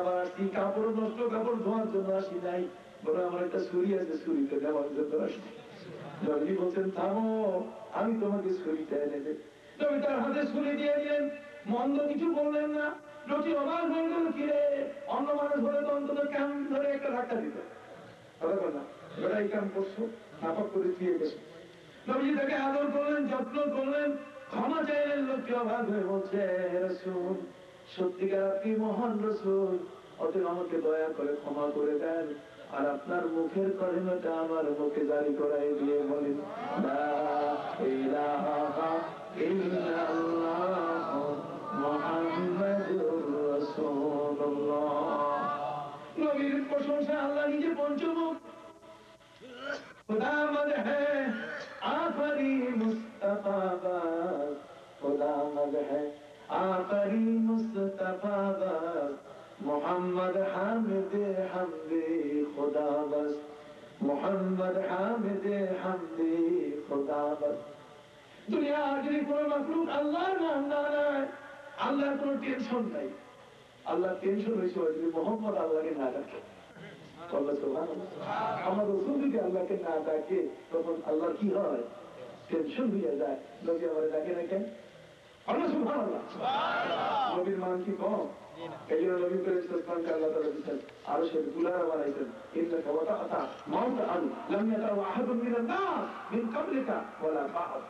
আবার আসছি কাপড় নষ্ট, কাপড় ধোয়ার জন্য আসি নাই, বলে আমার একটা ছুরি আছে, ছুরিতে দেওয়ার জন্য আসছি। নবী বলছেন থামো, আমি তোমাকে ছুরিটা এনে দেব। নবী তার হাতে ছুরি দিয়ে দিলেন, মন্দ কিছু বললেন না। লোকটি অবাক হয়ে গেল, কিরে অন্য মানুষ হলে তো অন্তত কান ধরে একটা ধাক্কা দিত, কথা বল না, বেটা এই কাম করছো, নাপাক করে দিয়ে গেছো। নবীজি তাকে আদর করলেন, যত্ন করলেন, ক্ষমা চাইলেন। লোকটি অবাক হয়ে বলছে, রাসূল সত্যিকার আপনি মহান রাসূল, অতএব আমাকে দয়া করে ক্ষমা করে দেন, আর আপনার মুখের কলিমাটা আমার মুখে জারি করাই দিয়ে বলেন লা ইলাহা ইল্লাল্লাহ মুহাম্মাদুর রাসূলুল্লাহ। নবীর প্রশংসা আল্লাহ নিজে পঞ্চমুখ। खुदा मद है आखरी मुस्तफा बस, खुदा मद है आखरी मुस्तफा बस, मोहम्मद हामिद हमदे खुदा बस, मोहम्मद हामिद हमदे खुदा बस। दुनिया आखिरी कोई मखलूक अल्लाह नाम ना है, अल्लाह को टेंशन नहीं, अल्लाह टेंशन हुई मोहम्मद अल्लाह के ना रखे। আমার রসুল যদি আল্লাহকে না ডাকে তখন আল্লাহ কি হয়, টেনশন হয়ে যায়। নবী আমার ডাকে না কেন? আল্লাহ সুবহানাল্লাহ, নবীর মান কি কম? এই জন্য নবী করিমকে আল্লাহ তাআলা দিয়েছেন আরো সে দুলারা বানাইছেন, ইন্নাকা ওয়া তাআতা মাউতা আন লাম ইয়াতাউ আহাদুন মিনান নাস মিন ক্বাবলিকা ওয়ালা বা'দ।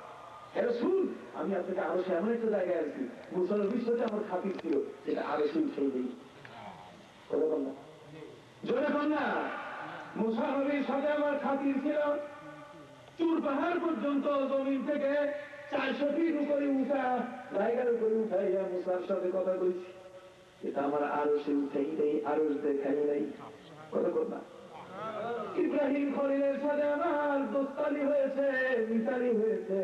হে রাসূল, আমি আপনাকে আরো সে এমন একটা জায়গায় আছি, মুসা নবীর সাথে আমার খাতির ছিল, যেটা আরো সে উঠেই নেই। কথা বল না, জোরে বল না। মুসা নবীর সাথে আমার খাতির ছিল, চুর পাহাড় পর্যন্ত জমিন থেকে 400 ফিট উপরে উঠা, জায়গার উপরে উঠাইয়া মুসার সাথে কথা বলছি, এটা আমার আরো সে উঠেই নেই, আরো দেখাই নেই। কথা বল না। ইব্রাহিম খলিলের সাথে আমার দোস্তানি হয়েছে, মিতালি হয়েছে।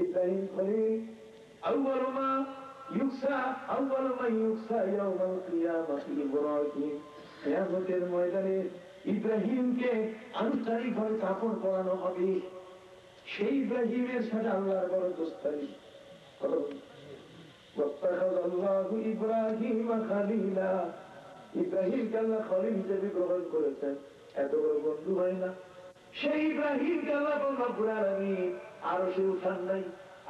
ইব্রাহিম খলিল আউয়ালু মা ইউকসা, আউয়ালু মা ইউকসা ইয়াউমাল কিয়ামাতি ইব্রাহিম, কিয়ামতের ময়দানে ইব্রাহিমকে আনুষ্ঠানিকভাবে কাফন করানো হবে, সেই ইব্রাহিমের সাথে আল্লাহর বড় দোস্তানি। ওয়াত্তাখাযাল্লাহু ইব্রাহিমা খলিলা, ইব্রাহিমকে আল্লাহ খলিল হিসেবে গ্রহণ করেছেন। এত বড় বন্ধু হয় না, সেই ইব্রাহিমকে আল্লাহ রব্বুল আলামিন আরো সে উঠান নাই,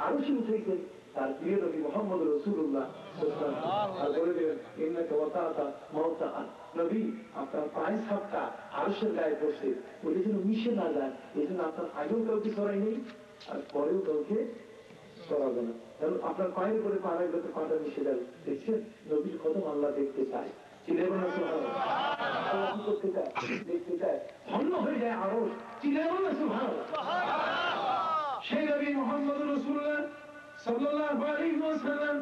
আরো সে উঠেছেন তার প্রিয় নবী মুহাম্মদ রাসূলুল্লাহ সাল্লাল্লাহু আলাইহি ওয়াসাল্লাম। আর বলে দিলেন ইন্নাকা ওয়া তাআতা মাউতা আন, নবী আপনার পায়ের ছাপটা আরশের গায়ে পড়ছে, ওটা যেন মিশে না যায়, এই জন্য আপনার আগেও কাউকে সরাই নেই আর পরেও কাউকে সরাবে না, কারণ আপনার পায়ের উপরে পা রাখলে তো পাটা মিশে যাবে। দেখছেন, নবীর কদম আল্লাহ দেখতে চায়, চিনেন না সুবহানাল্লাহ, কি করতে চায়, দেখতে চায়, ধন্য হয়ে যায় আরশ, চিনেন না সুবহানাল্লাহ। সেই নবী মুহাম্মদ রাসূলুল্লাহ সাল্লাল্লাহু আলাইহি ওয়াসাল্লাম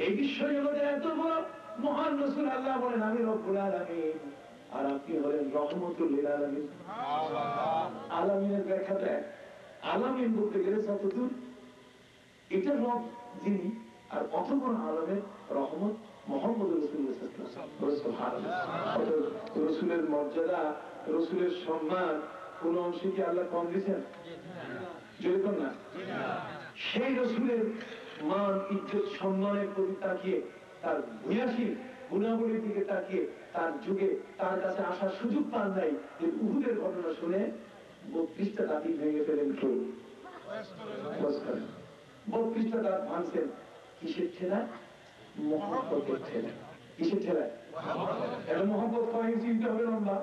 এই বিশ্ব জগতে এত বড় মহান রাসূল, আল্লাহ বলেন আমি রব্বুল আলামিন, আর আপনি হলেন রহমতুল লিল আলামিন। আলামিনের ব্যাখ্যা দেয়, আলামিন বলতে গেলে যতদূর এটা রব যিনি, আর অত বড় আলামের রহমত মুহাম্মদ রাসূলুল্লাহ সাল্লাল্লাহু আলাইহি ওয়াসাল্লাম। রাসূলের মর্যাদা, রাসূলের সম্মান কোন অংশে কি আল্লাহ কম দিয়েছেন? যেরকম না, সেই রাসূলের মান ইজ্জত সম্মানের প্রতি তাকিয়ে, তার ভূয়াসী গুণাবলীর দিকে তাকিয়ে, তার যুগে তার কাছে আসার সুযোগ পান নাই, যে উহুদের ঘটনা শুনে 32টা দাঁত ভেঙে ফেলেন কে? 32টা দাঁত ভাঙছেন কিসের ঠেলায়? মহব্বতের ঠেলায়। কিসের ঠেলায়? এটা মহব্বত কয় ইঞ্চি হতে হবে লম্বা,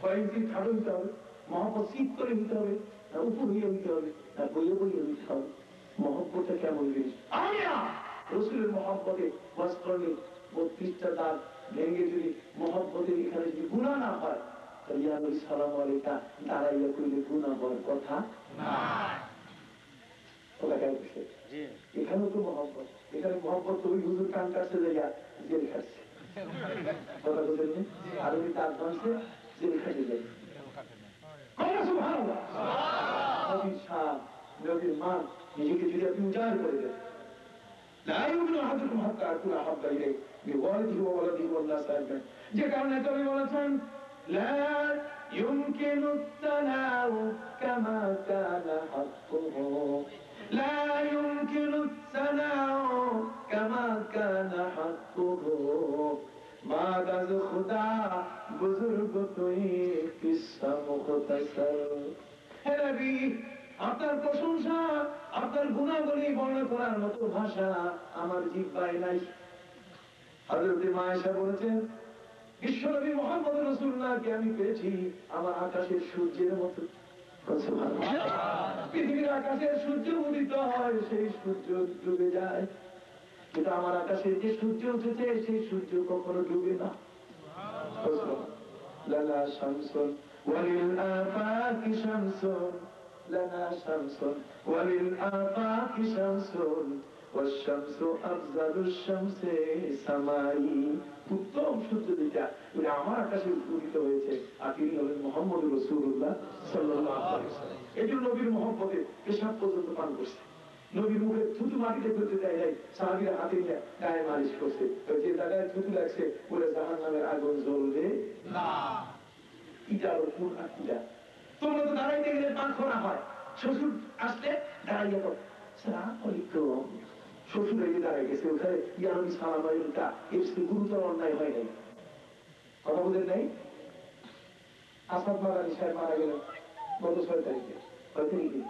কয় ইঞ্চি খাটো হতে হবে, মহব্বত শীত করে হতে হবে না উপর হইয়া হইতে হবে না বইয়ে বইয়ে হইতে হবে। মহব্বতটা কেমন জিনিস? রসুলের মহব্বতে বাস করলে 32টা দাঁত ভেঙে যদি মহব্বতের এখানে যদি গুনাহ না হয়, তাহলে ইয়া নবী সালাম আলাইকা দাঁড়াইয়া কইলে গুনাহ হওয়ার কথা না। এখানেও তো মহব্বত, এখানে মহব্বত তো ওই হুজুর কান কাটছে জায়গা জেল খাচ্ছে, কথা বলছেন, আর ওই দাঁত ভাঙছে জেল খাটে যায়। সুবহানাল্লাহ, নবীর শান, নবীর মান নিজেকে যদি আপনি উজাড় করে দেন, লা ইউমিনু আহাদুকুম হাত্তা আকুনা আহাব্বা ইলাইহি মিন ওয়ালিদিহি ওয়া ওয়ালাদিহি ওয়ান নাসি আজমাইন। যে কারণে নবী বলেছেন লা ইউমকিনু আত-তানাউ কামা কানা হাক্কুহু, লা ইউমকিনু আত-তানাউ কামা কানা হাক্কুহু। بعد از خدا بزرگ توی قصه مختصر হে নবী আপনার প্রশংসা আপনার গুণাবলী বর্ণনা করার মতো ভাষা আমার জিহ্বায় নাই হযরত মা আয়েশা বলেছেন বিশ্বনবী মুহাম্মদ রাসূলুল্লাহকে আমি পেয়েছি আমার আকাশের সূর্যের মতো পৃথিবীর আকাশের সূর্য উদিত হয় সেই সূর্য ডুবে যায় কিন্তু আমার আকাশে যে সূর্য উঠেছে সেই সূর্য কখনো ডুবে না লালা শামসুন ওয়ালিল আফাকি শামসুন লানা শামসুন ওয়ালিল আফাকি শামসুন ওয়াশ-শামসু আফজালুশ শামসি সামাই উত্তম সূর্য যেটা এটা আমার আকাশে উদিত হয়েছে আর তিনি হলেন মুহাম্মদুর রাসূলুল্লাহ সাল্লাল্লাহু আলাইহি ওয়াসাল্লাম এজন্য নবীর মহব্বতে পেশাব পর্যন্ত পান করছে নবীর মুখে থুতু মাটিতে ফেলতে দেয় নাই সাহাবীরা হাতে নিয়ে গায়ে মালিশ করছে যে জায়গায় থুতু লাগছে ওরা জাহান্নামের আগুন জ্বলবে না ইটার কোন আকিদা তোমরা তো দাঁড়াইতে গেলে পান করা হয় শ্বশুর আসলে দাঁড়াইয়া কর সালাম আলাইকুম শ্বশুর এগিয়ে দাঁড়াই গেছে ওখানে ইয়ানবী সালাম আলাইকুমটা এর সাথে গুরুতর অন্যায় হয় নাই কথা বলেন নাই আসাদ মাদানী সাহেব মারা গেলেন গত 6 তারিখে 6 তারিখে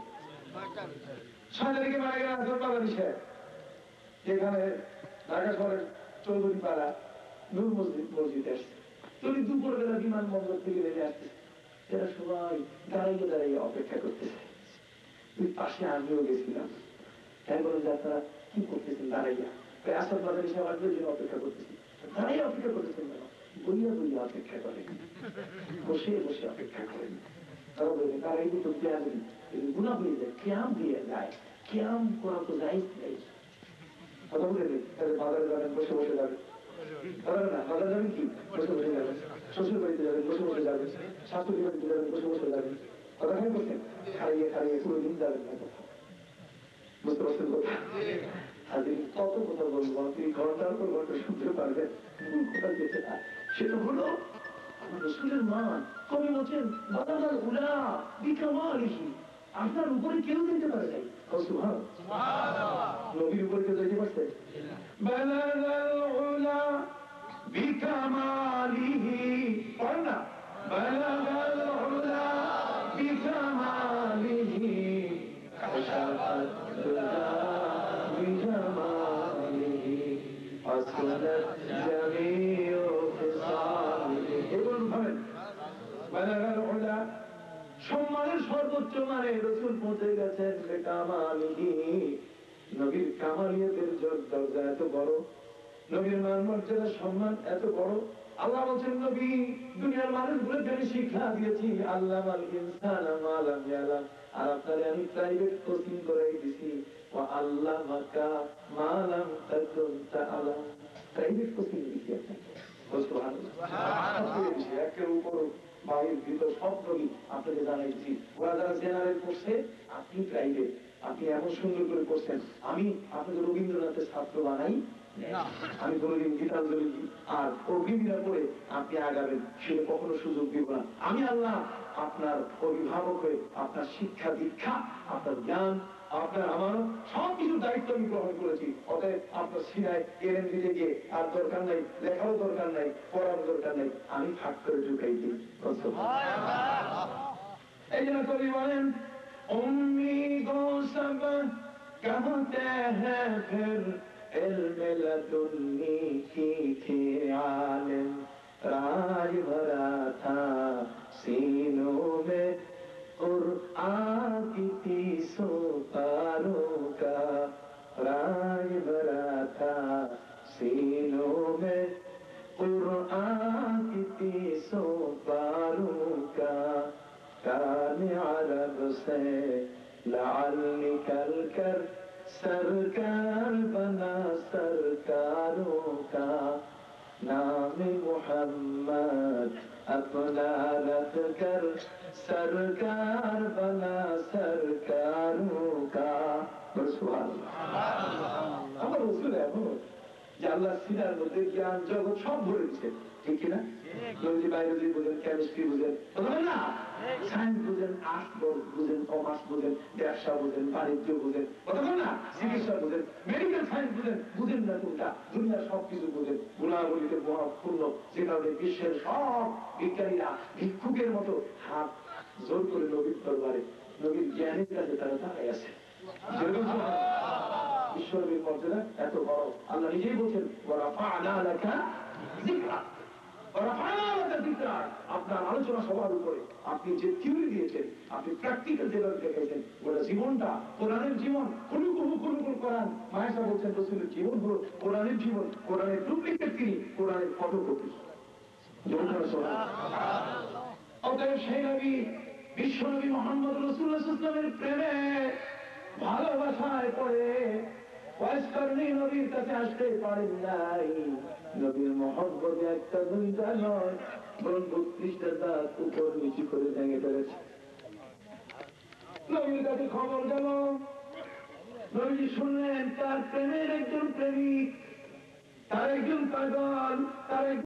6 তারিখে মারা গেলেন আসাদ মাদানী সাহেব যেখানে ঢাকা শহরের চৌধুরী পাড়া নূর মসজিদ আসছে তুমি দুপুরবেলা বিমানবন্দর থেকে নেমে আসছে এরা সবাই দাঁড়াইয়ে দাঁড়াইয়ে অপেক্ষা করতেছে ওই পাশে আমিও গেছিলাম তাই বলে যে আপনারা কি করতেছেন দাঁড়াইয়া আসাদ মাদানী সাহেব আসবে জন্য অপেক্ষা করতেছি দাঁড়াইয়া অপেক্ষা করতেছেন কেন বইয়া বইয়া অপেক্ষা করেন বসে বসে অপেক্ষা করেন তারা বলে তারা এই তো গুণা হয়ে যায় ক্যাম দিয়ে যায় ক্যাম করা তো যাই নাই কথা বলে নেই তাহলে বাজারে যাবেন বসে বসে যাবেন না বাজার যাবেন কি বসে বসে যাবেন শ্বশুর বাড়িতে যাবেন বসে বসে যাবেন শাশুড়ি বাড়িতে যাবেন বসে বসে যাবেন কথা খাই করছেন খাইয়ে খাইয়ে কোনোদিন যাবেন না কথা বুঝতে পারছেন কথা আজকে কত কথা বলবো আপনি ঘন্টার পর ঘন্টা শুনতে পারবেন কথা যেতে না সেটা হলো রসুলের মান কবি বলছেন বাদাল উলা বিকামালিহি আপনার উপরে কেউ যেতে পারে নাই নবীর উপরে কেউ যেতে পারছে বাদাল উলা বিকামালিহি পড়েন না বাদাল উলা বিকামালিহি কাশাফাত দুলা বিজামালিহি আসলাত জামিউ সম্মানের সর্বোচ্চ মানে রসুল পৌঁছে গেছেন নবীর কামালিয়াতের দরজা এত বড় নবীর মান মর্যাদা সম্মান এত বড় আল্লাহ বলছেন নবী দুনিয়ার মানুষগুলোকে আমি শিক্ষা দিয়েছি আল্লাহ মাল ইনসান মা লাম ইয়ালাম আর আপনারে আমি প্রাইভেট কোচিং করাই দিছি ওয়া আল্লাহ মাকা মা লাম তাকুন তাআলাম প্রাইভেট কোচিং দিছি আপনাকে একের উপর বাইরের ভিতর সব নবী আপনাকে জানাইছি ওরা যারা জেনারেল করছে আপনি প্রাইভেট আপনি এমন সুন্দর করে করছেন আমি আপনাকে রবীন্দ্রনাথের ছাত্র বানাই আমি কোনোদিন গীতাঞ্জলি আর অগ্নিবীণা করে আপনি আগাবেন সেটা কখনো সুযোগ দিব না আমি আল্লাহ আপনার অভিভাবক হয়ে আপনার শিক্ষা দীক্ষা আপনার জ্ঞান আপনার আমার সবকিছু দায়িত্ব আমি গ্রহণ করেছি অতএব আপনার সিনায় এলেন দিতে গিয়ে আর দরকার নাই লেখারও দরকার নাই পড়ার দরকার নাই আমি ফাঁক করে ঢুকাই দিই এই জন্য কবি বলেন উম্মি গো সব कहते हैं फिर इल्म लदुन्नी की थी आलिम राज भरा था सीनों में कुरआन की 300 पारों का राज भरा था सीनों में कुरआन की 300 पारों का कान अरब से लाल निकल कर सरकार बना सरकारों का नाम मोहम्मद अपना रख कर सरकार बना सरकारों का আমার রসুল এমন যে আল্লাহ সিনার মধ্যে জ্ঞান জগৎ সব ভরে দিচ্ছে, ঠিক কিনা? নবীজি বায়োলজি বুঝেন, কেমিস্ট্রি বুঝেন, বলবেন না? সায়েন্স বুঝেন, আর্টস বুঝেন, কমার্স বুঝেন, ব্যবসা বুঝেন, বাণিজ্য বুঝেন, বলবেন না? চিকিৎসা বুঝেন, মেডিকেল সায়েন্স বুঝেন, বুঝেন না কোনটা? দুনিয়ার সবকিছু বুঝেন, গুণাবলীতে মহাপূর্ণ, যে কারণে বিশ্বের সব বিজ্ঞানীরা ভিক্ষুকের মতো হাত জোর করে নবীর দরবারে, নবীর জ্ঞানের কাছে তারা তাকাই আছে। ঈশ্বরের মর্যাদা এত বড়। আল্লাহ নিজেই বলছেন, আপনার আলোচনা সবার উপরে আপনি যে থিওরি দিয়েছেন, আপনি প্র্যাকটিক্যাল যেভাবে দেখাইছেন, ওটা জীবনটা কোরআনের জীবন, কুলুকুল কোরআন। মায়েশা বলছেন রাসূলের জীবন হলো কোরআনের জীবন, কোরআনের ডুপ্লিকেট তিনি, কোরআনের ফটোকপি। অতএব সেই নবী, বিশ্বনবী মুহাম্মদ রাসূলুল্লাহ সাল্লাল্লাহু আলাইহি ওয়াসাল্লামের প্রেমে ভালোবাসায় পড়ে ওয়াইসকারণী নবীর কাছে আসতে পারেন নাই। নবীর মহব্বতে একটা দুইটা নয়, বরং 32টা দাঁত উপর নিচু করে ভেঙে ফেলেছে। নবীর কাছে খবর গেল, নবীজি শুনলেন তার প্রেমের একজন প্রেমিক, তার একজন পাগল, তার